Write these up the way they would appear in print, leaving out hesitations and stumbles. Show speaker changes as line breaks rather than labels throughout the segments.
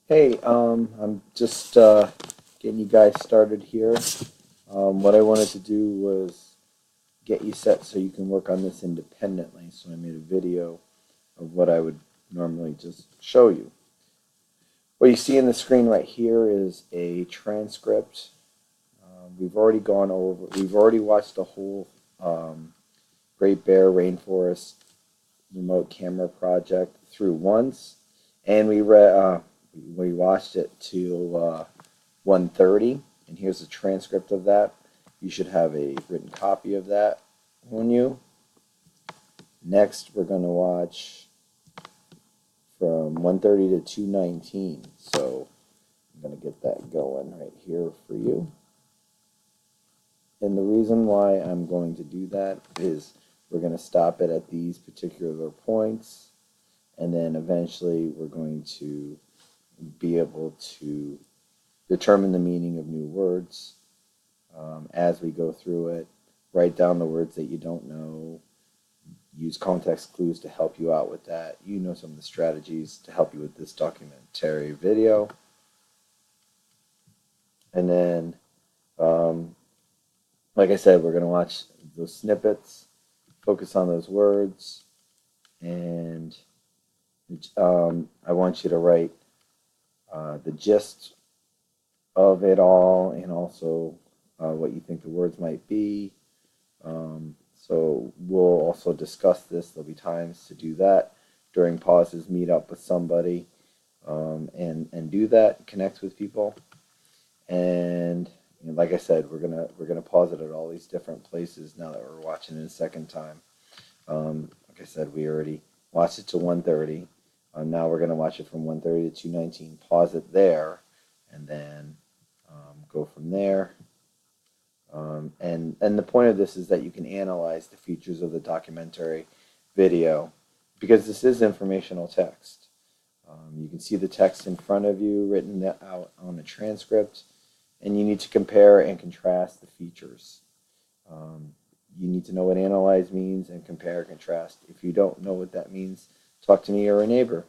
Hey, I'm just getting you guys started here. What I wanted to do was get you set so you can work on this independently. So I made a video of what I would normally just show you. What you see in the screen right here is a transcript. We've already watched the whole Great Bear Rainforest remote camera project through once, and we watched it till 1:30, and here's a transcript of that. You should have a written copy of that on you. Next, we're going to watch from 1:30 to 2:19. So I'm going to get that going right here for you. And the reason why I'm going to do that is we're going to stop it at these particular points, and then eventually we're going to be able to determine the meaning of new words as we go through it. Write down the words that you don't know. Use context clues to help you out with that. You know some of the strategies to help you with this documentary video. And then, um, like I said, we're going to watch those snippets, focus on those words, and I want you to write the gist of it all and also what you think the words might be. So we'll also discuss this. There'll be times to do that during pauses. Meet up with somebody and do that. Connect with people. And like I said, we're gonna pause it at all these different places now that we're watching it a second time. Like I said, we already watched it to 1:30. Now we're gonna watch it from 1:30 to 2:19. Pause it there, and then go from there. And the point of this is that you can analyze the features of the documentary video because this is informational text. You can see the text in front of you written out on a transcript, and you need to compare and contrast the features. Um, you need to know what analyze means and compare and contrast. If you don't know what that means, talk to me or a neighbor.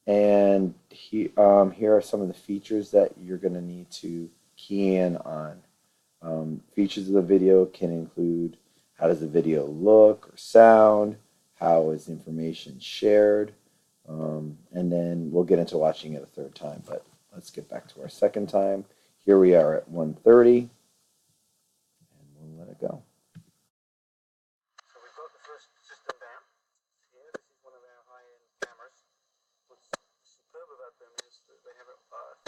And here are some of the features that you're going to need to key in on. Features of the video can include how does the video look or sound, how is information shared, and then we'll get into watching it a third time. But let's get back to our second time. Here we are at 1:30, and we'll let it go. So we've got the first system down. Here, this is one of our high-end cameras. What's superb about them is that they have a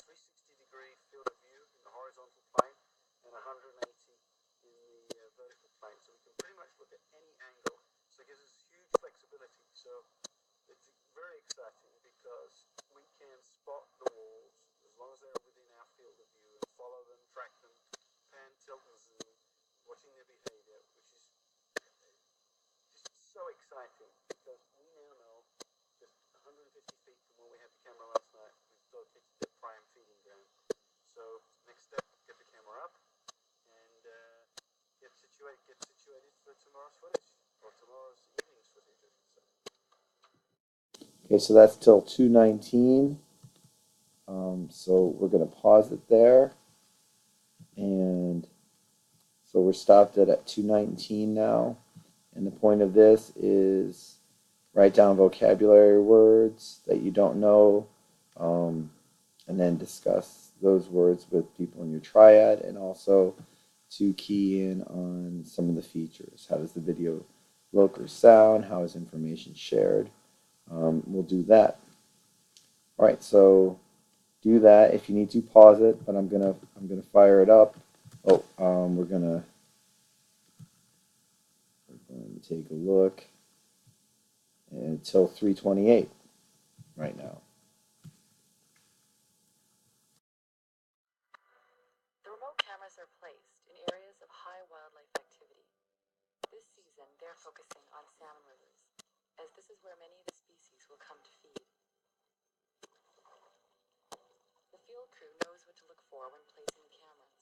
360-degree field of view in the horizontal plane and 180 in the vertical plane. So we can pretty much look at any angle. So it gives us huge flexibility. So it's very exciting because we can spot the walls as long as they're within our field of view and follow them, track them, pan, tilt, and zoom, watching their behavior, which is just so exciting because we now know just 150 feet from where we had the camera last night, we've located the prime feeding ground. So next step, get the camera up and get situated for tomorrow's footage, or tomorrow's evening's footage, I should say. Okay, so that's till 2:19. So we're going to pause it there. And so we're stopped at 2:19 now. And the point of this is write down vocabulary words that you don't know, and then discuss those words with people in your triad, and also to key in on some of the features. How does the video look or sound? How is information shared? We'll do that. All right, so do that. If you need to, pause it, but I'm gonna fire it up. Oh, we're going to take a look until 3:28 right now.
The remote cameras are placed in areas of high wildlife activity. This season, they're focusing on salmon rivers, as this is where many of the species will come to feed. The field crew knows what to look for when placing the cameras,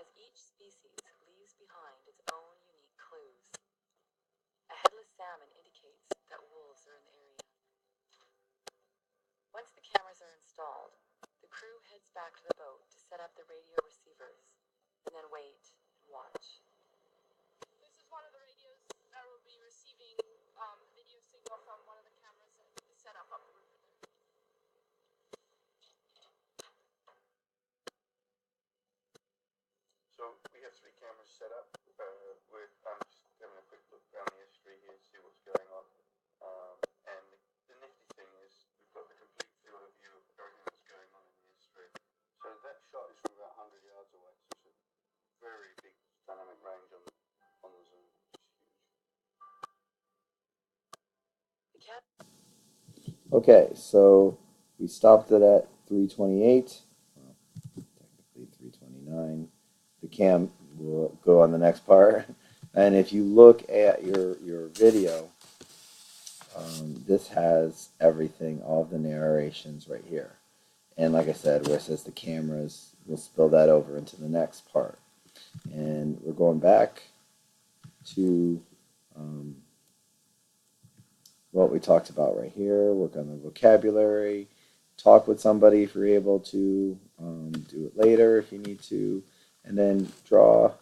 as each species leaves behind its own unique clues. A headless salmon indicates that wolves are in the area. Once the cameras are installed, the crew heads back to the boat to set up the radio receivers, and then wait and watch.
This is one of the radios that will be receiving video signal from one of the cameras that is set up the river there.
So we have 3 cameras set up. I'm just having a quick look down the estuary here to see what's going on. And the nifty thing is we've got the complete field of view of everything that's going on in the estuary. So that shot is from about 100 yards away. So it's a very big dynamic range on the zoom, which is huge.
Okay, so we stopped it at 328, well, technically 329. The cam will go on the next part. And if you look at your video, this has everything, all of the narrations right here. And like I said, where it says the cameras, we'll spill that over into the next part. And we're going back to what we talked about right here, work on the vocabulary, talk with somebody if you're able to, do it later if you need to, and then draw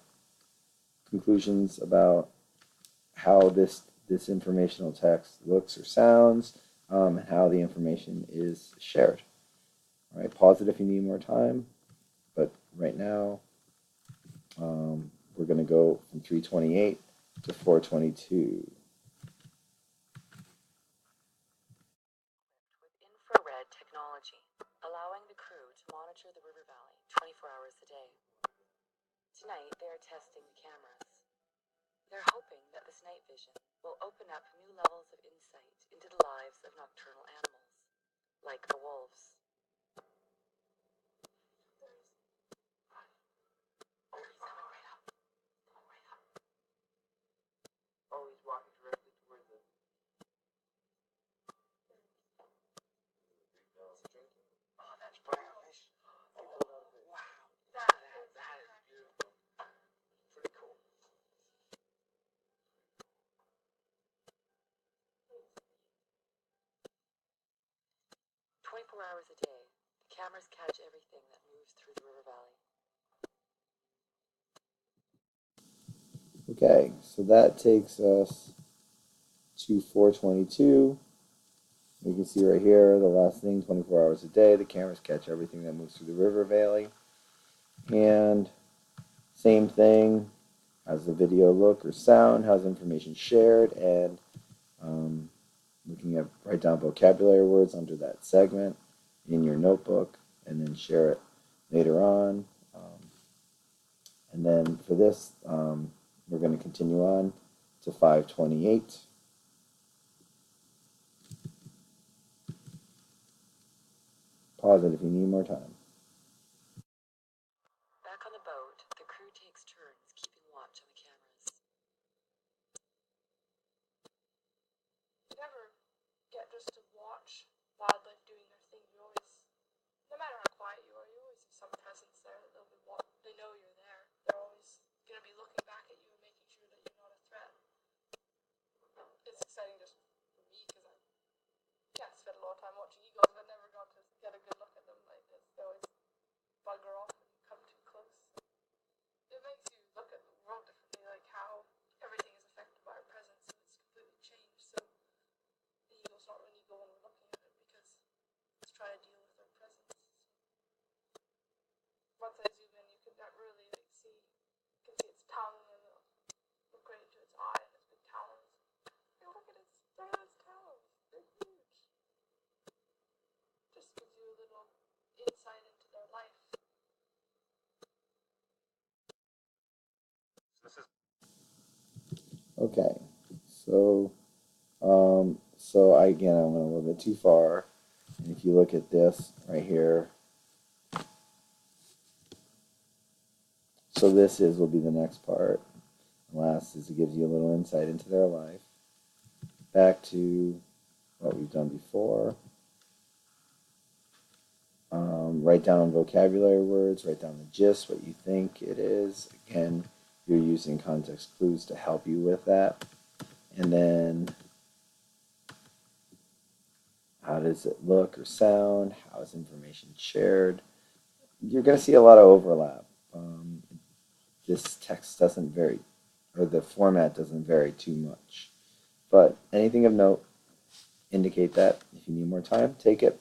conclusions about how this informational text looks or sounds, and how the information is shared. All right, pause it if you need more time, but right now we're going to go from 328 to 422.
With infrared technology, allowing the crew to monitor the river valley 24 hours a day. Tonight, they are testing the cameras. They're hoping that this night vision will open up new levels of insight into the lives of nocturnal animals, like the wolves. Oh, he's coming right up. Coming right up.
Oh, he's walking directly towards it.
Oh, that's
fish.
wow. That is beautiful. Pretty cool. 24 hours a day, the cameras catch everything that moves through the river valley.
Okay, so that takes us to 422. You can see right here, the last thing, 24 hours a day, the cameras catch everything that moves through the river valley. And same thing, how's the video look or sound, how's information shared, and looking at, write down vocabulary words under that segment in your notebook, and then share it later on. And then for this, we're going to continue on to 528. Pause it if you need more time.
Back on the boat, the crew takes turns keeping watch on the cameras.
You never get just to watch wildlife doing their thing. You always, no matter how quiet you are, you always have some presence there that they know you're there. They're always going to be looking back at you and making sure that you're not a threat. It's exciting just for me because I spent a lot of time watching eagles, but never got to get a good look at them like this. They always bugger off and come too close. It makes you look at the world differently, like how everything is affected by our presence and it's completely changed. So the eagle's not really going and looking at it because it's trying to deal with our presence. Once I zoom in, you can really see. You can see its tongue and look right into its eye and its big talons. Hey, look at its talons. They're huge. Just gives you a little insight into their life.
Okay, so again, I went a little bit too far. And if you look at this right here, so will be the next part. Last is it gives you a little insight into their life. Back to what we've done before. Write down vocabulary words, write down the gist, what you think it is. Again, you're using context clues to help you with that. And then how does it look or sound? How is information shared? You're going to see a lot of overlap. This text doesn't vary, or the format doesn't vary too much. But anything of note, indicate that. If you need more time, take it.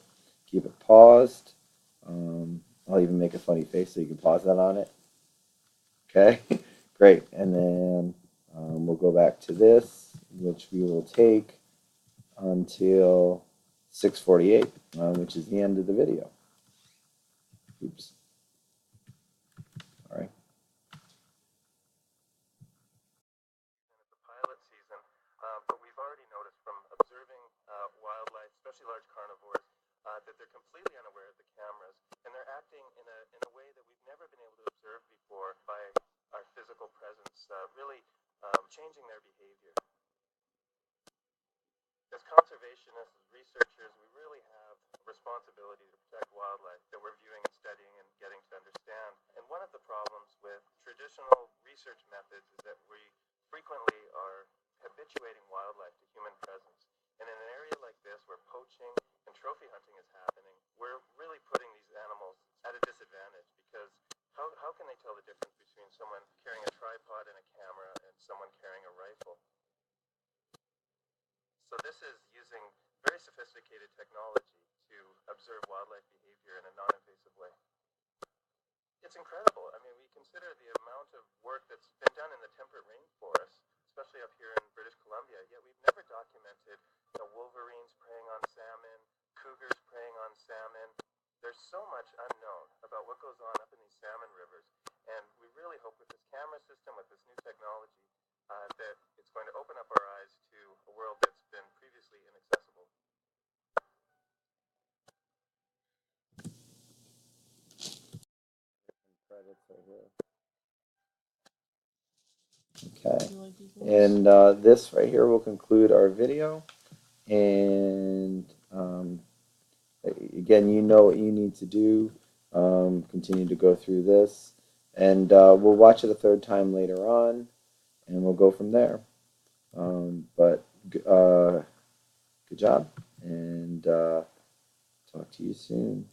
Keep it paused. I'll even make a funny face so you can pause that on it. Okay, great. And then we'll go back to this, which we will take until 6:48, which is the end of the video. Oops. All right.
It's a pilot season, but we've already noticed from observing wildlife, especially large carnivores, that they're completely unaware of the cameras, and they're acting in a way that we've never been able to observe before by our physical presence, really changing their behavior. As conservationists, as researchers, we really have a responsibility to protect wildlife that we're viewing and studying and getting to understand. And one of the problems with traditional research methods is that we frequently are habituating wildlife to human presence. And in an area like this where poaching and trophy hunting is happening, we're really putting these animals at a disadvantage because how can they tell the difference between someone carrying a tripod and a camera and someone carrying a rifle? So this is using very sophisticated technology to observe wildlife behavior in a non-invasive way. It's incredible. I mean, we consider the amount of work that's been done in the temperate rainforest, especially up here in British Columbia, yet we've never documented wolverines preying on salmon, cougars preying on salmon. There's so much unknown about what goes on up in these salmon rivers, and we really hope with this camera system, with this new technology, that it's going to open up our eyes to a world that's been previously inaccessible.
Credits right here. Okay. And this right here will conclude our video. And again, you know what you need to do. Continue to go through this. And we'll watch it a third time later on. And we'll go from there. But good job. And talk to you soon.